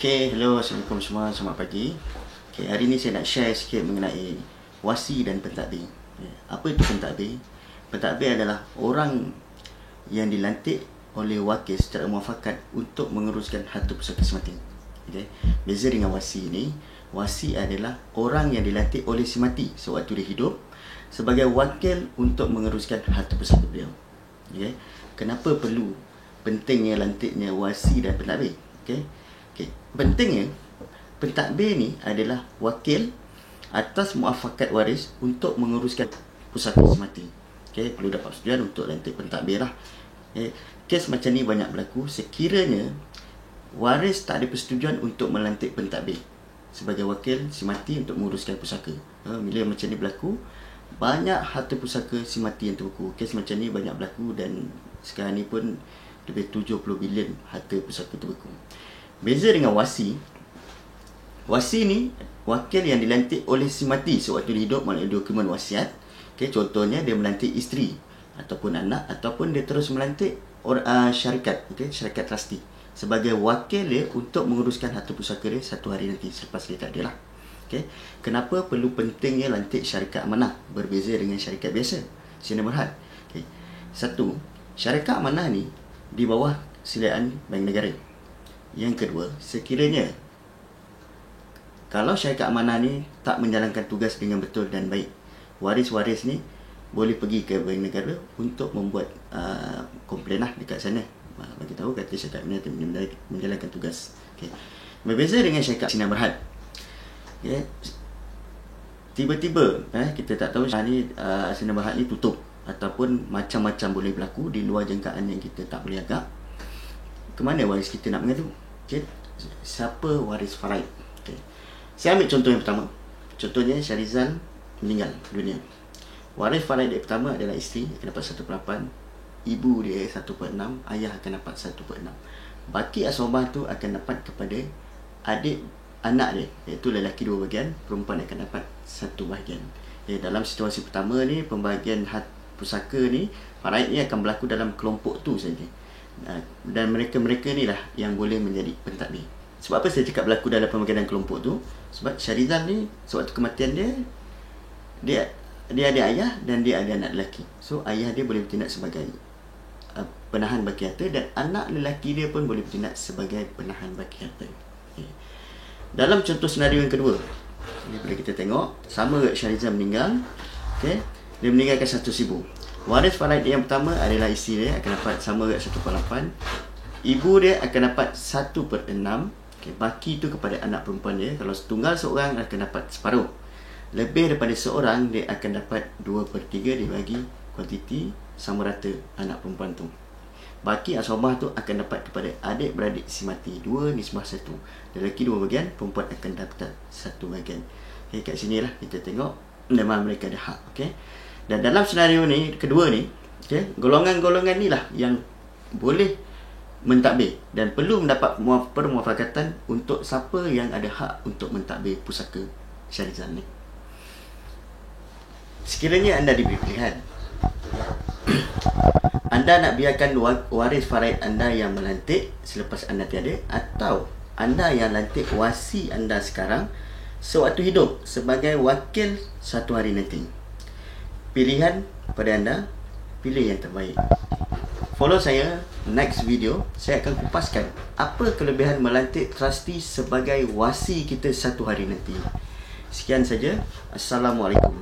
Okay, hello, Assalamualaikum semua, selamat pagi. Okay, hari ni saya nak share sikit mengenai wasi dan pentadbir. Apa itu pentadbir? Pentadbir adalah orang yang dilantik oleh wakil secara muafakat untuk menguruskan harta pusaka semati. Okay. Beza dengan wasi ni, wasi adalah orang yang dilantik oleh semati sewaktu dia hidup sebagai wakil untuk menguruskan harta pusaka beliau. Okay. Kenapa perlu pentingnya lantiknya wasi dan pentadbir? Okay. Pentingnya, pentadbir ni adalah wakil atas muafakat waris untuk menguruskan pusaka semati. Okay, perlu dapat persetujuan untuk lantik pentadbir lah. Okay. Kes macam ni banyak berlaku sekiranya waris tak ada persetujuan untuk melantik pentadbir sebagai wakil semati untuk menguruskan pusaka. Bila macam ni berlaku, banyak harta pusaka semati yang terbuku. Kes macam ni banyak berlaku dan sekarang ni pun lebih 70 bilion harta pusaka terbuku. Beza dengan wasi, wasi ni wakil yang dilantik oleh semati sewaktu dia hidup melalui dokumen wasiat. Okay, contohnya dia melantik isteri ataupun anak, ataupun dia terus melantik syarikat, syarikat trustee sebagai wakil dia untuk menguruskan harta pusaka dia satu hari nanti selepas dia tak ada lah. Okay. Kenapa perlu pentingnya lantik syarikat amanah berbeza dengan syarikat biasa? Sina Berhad. Okay. Satu, syarikat amanah ni di bawah siliaan Bank Negara. Yang kedua, sekiranya kalau syarikat amanah ni tak menjalankan tugas dengan betul dan baik, waris-waris ni boleh pergi ke Bank Negara untuk membuat komplain lah dekat sana. Bagi tahu kata syarikat amanah menjalankan tugas. Okay. Berbeza dengan syarikat Sina Berhad. Okay. Tiba-tiba kita tak tahu ni Sina Berhad ni tutup ataupun macam-macam boleh berlaku di luar jangkaan yang kita tak boleh agak. Kemana waris kita nak mengadu? Okay. Siapa waris faraid? Okay. Saya ambil contoh yang pertama. Contohnya Syarizal meninggal dunia. Waris faraid yang pertama adalah isteri akan dapat 1/8, ibu dia 1/6, ayah akan dapat 1/6. Baki asobah tu akan dapat kepada adik anak dia, iaitu lelaki 2 bahagian, perempuan akan dapat 1 bahagian. Okay. Dalam situasi pertama ni, pembahagian pusaka ni, faraid ni akan berlaku dalam kelompok tu saja. Dan mereka-mereka ni lah yang boleh menjadi pentadbir. Sebab apa saya cakap berlaku dalam pembagian kelompok tu? Sebab Syarizal ni sewaktu kematian dia ada ayah dan dia ada anak lelaki. So ayah dia boleh bertindak sebagai penahan baki harta dan anak lelaki dia pun boleh bertindak sebagai penahan baki harta. Okay. Dalam contoh senario yang kedua, bila kita tengok sama Syarizal meninggal, okay, dia meninggalkan 100,000. Waris faraid yang pertama adalah isteri dia akan dapat sama dengan 1/8. Ibu dia akan dapat 1/6. Okay, baki itu kepada anak perempuan dia. Kalau setunggal seorang akan dapat separuh. Lebih daripada seorang dia akan dapat 2/3 dibagi kuantiti sama rata anak perempuan tu. Baki asobah tu akan dapat kepada adik-beradik semati 2:1. Lelaki 2 bahagian, perempuan akan dapat 1 bahagian. Okay, kat sini lah kita tengok memang mereka ada hak. Okay. Dan dalam senario ni, kedua ni, okay, golongan-golongan ni lah yang boleh mentadbir dan perlu mendapat permuafakatan untuk siapa yang ada hak untuk mentadbir pusaka Syarizal ni. Sekiranya anda diberi pilihan, anda nak biarkan waris faraid anda yang melantik selepas anda tiada, atau anda yang lantik wasi anda sekarang sewaktu hidup sebagai wakil satu hari nanti. Pilihan pada anda, pilih yang terbaik. Follow saya next video, saya akan kupaskan apa kelebihan melantik trustee sebagai wasi kita satu hari nanti. Sekian saja. Assalamualaikum.